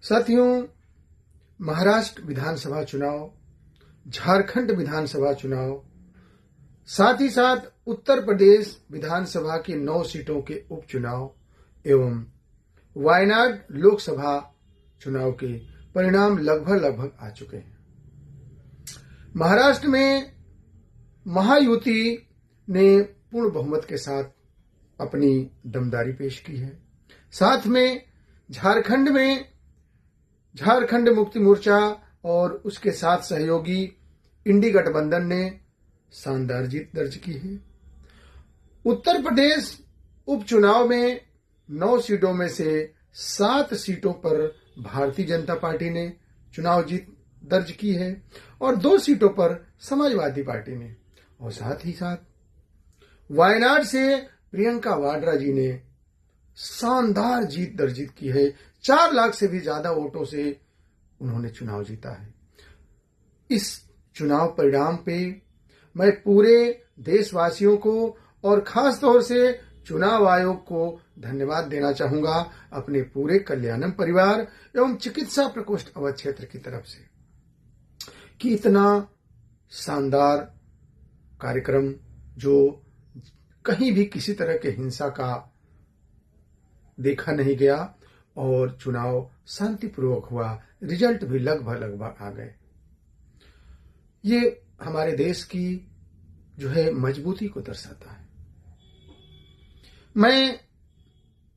साथियों, महाराष्ट्र विधानसभा चुनाव, झारखंड विधानसभा चुनाव, साथ ही साथ उत्तर प्रदेश विधानसभा की 9 सीटों के उपचुनाव एवं वायनाड लोकसभा चुनाव के परिणाम लगभग आ चुके हैं। महाराष्ट्र में महायुति ने पूर्ण बहुमत के साथ अपनी दमदारी पेश की है। साथ में झारखंड में झारखंड मुक्ति मोर्चा और उसके साथ सहयोगी इंडी गठबंधन ने शानदार जीत दर्ज की है। उत्तर प्रदेश उपचुनाव में 9 सीटों में से 7 सीटों पर भारतीय जनता पार्टी ने चुनाव जीत दर्ज की है और 2 सीटों पर समाजवादी पार्टी ने, और साथ ही साथ वायनाड से प्रियंका वाड्रा जी ने शानदार जीत दर्ज की है। 4 लाख से भी ज्यादा वोटों से उन्होंने चुनाव जीता है। इस चुनाव परिणाम पे मैं पूरे देशवासियों को और खास तौर से चुनाव आयोग को धन्यवाद देना चाहूंगा, अपने पूरे कल्याणम परिवार एवं चिकित्सा प्रकोष्ठ अवध क्षेत्र की तरफ से, कि इतना शानदार कार्यक्रम जो कहीं भी किसी तरह के हिंसा का देखा नहीं गया और चुनाव शांतिपूर्वक हुआ, रिजल्ट भी लगभग आ गए। ये हमारे देश की जो है मजबूती को दर्शाता है। मैं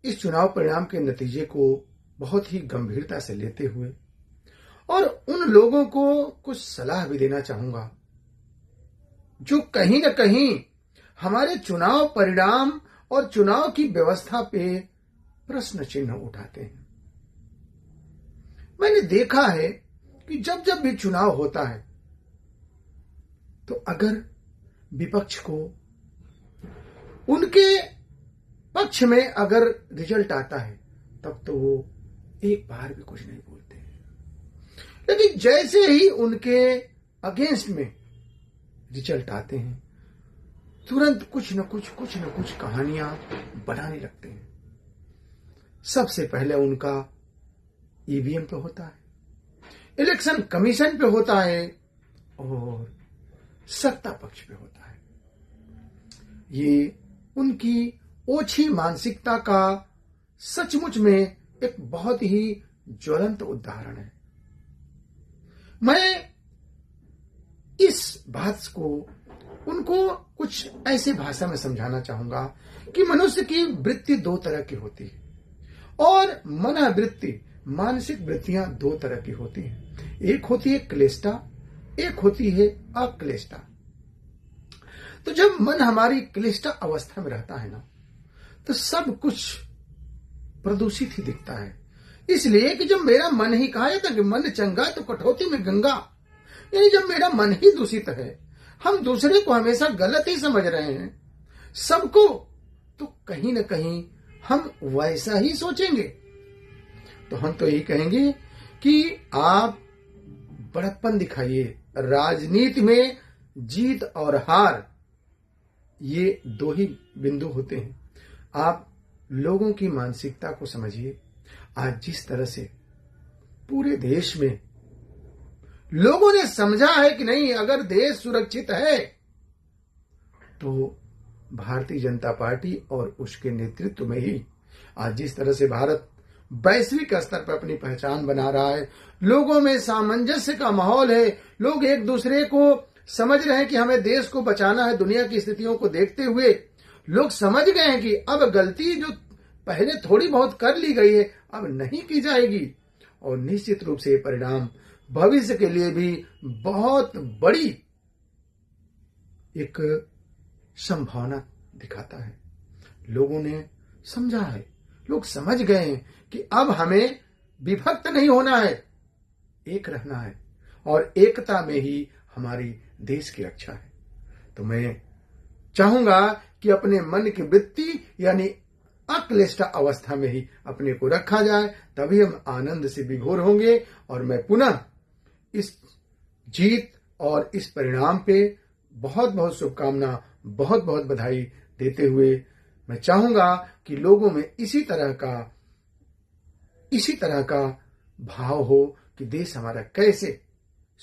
इस चुनाव परिणाम के नतीजे को बहुत ही गंभीरता से लेते हुए और उन लोगों को कुछ सलाह भी देना चाहूंगा जो कहीं न कहीं हमारे चुनाव परिणाम और चुनाव की व्यवस्था पे प्रश्न चिन्ह उठाते हैं। मैंने देखा है कि जब जब भी चुनाव होता है तो अगर विपक्ष को उनके पक्ष में अगर रिजल्ट आता है तब तो वो एक बार भी कुछ नहीं बोलते हैं, लेकिन जैसे ही उनके अगेंस्ट में रिजल्ट आते हैं तुरंत कुछ न कुछ कहानियां बनाने लगते हैं। सबसे पहले उनका ईवीएम पे होता है, इलेक्शन कमीशन पे होता है और सत्ता पक्ष पे होता है। ये उनकी ओछी मानसिकता का सचमुच में एक बहुत ही ज्वलंत उदाहरण है। मैं इस बात को उनको कुछ ऐसे भाषा में समझाना चाहूंगा कि मनुष्य की वृत्ति 2 तरह की होती है और मनोवृत्ति, मानसिक वृत्तियां 2 तरह की होती हैं। एक होती है क्लिष्टा, एक होती है अक्लिष्टा। तो जब मन हमारी क्लिष्टा अवस्था में रहता है ना तो सब कुछ प्रदूषित ही दिखता है। इसलिए कि जब मेरा मन ही, कहा जाता है कि मन चंगा तो कटौती में गंगा, यानी जब मेरा मन ही दूषित है, हम दूसरे को हमेशा गलत ही समझ रहे हैं, सबको, तो कहीं न कहीं हम वैसा ही सोचेंगे। तो हम तो यही कहेंगे कि आप बड़प्पन दिखाइए। राजनीति में जीत और हार ये 2 ही बिंदु होते हैं। आप लोगों की मानसिकता को समझिए। आज जिस तरह से पूरे देश में लोगों ने समझा है कि नहीं, अगर देश सुरक्षित है तो भारतीय जनता पार्टी और उसके नेतृत्व में ही आज जिस तरह से भारत वैश्विक स्तर पर अपनी पहचान बना रहा है, लोगों में सामंजस्य का माहौल है, लोग एक दूसरे को समझ रहे हैं कि हमें देश को बचाना है। दुनिया की स्थितियों को देखते हुए लोग समझ गए हैं कि अब गलती जो पहले थोड़ी बहुत कर ली गई है अब नहीं की जाएगी, और निश्चित रूप से परिणाम भविष्य के लिए भी बहुत बड़ी एक संभावना दिखाता है। लोगों ने समझा है, लोग समझ गए हैं कि अब हमें विभक्त नहीं होना है, एक रहना है और एकता में ही हमारी देश की रक्षा है। तो मैं चाहूंगा कि अपने मन की वृत्ति यानी अक्लिष्ट अवस्था में ही अपने को रखा जाए, तभी हम आनंद से विभोर होंगे। और मैं पुनः इस जीत और इस परिणाम पे बहुत बहुत शुभकामना, बहुत बहुत बधाई देते हुए मैं चाहूंगा कि लोगों में इसी तरह का भाव हो कि देश हमारा कैसे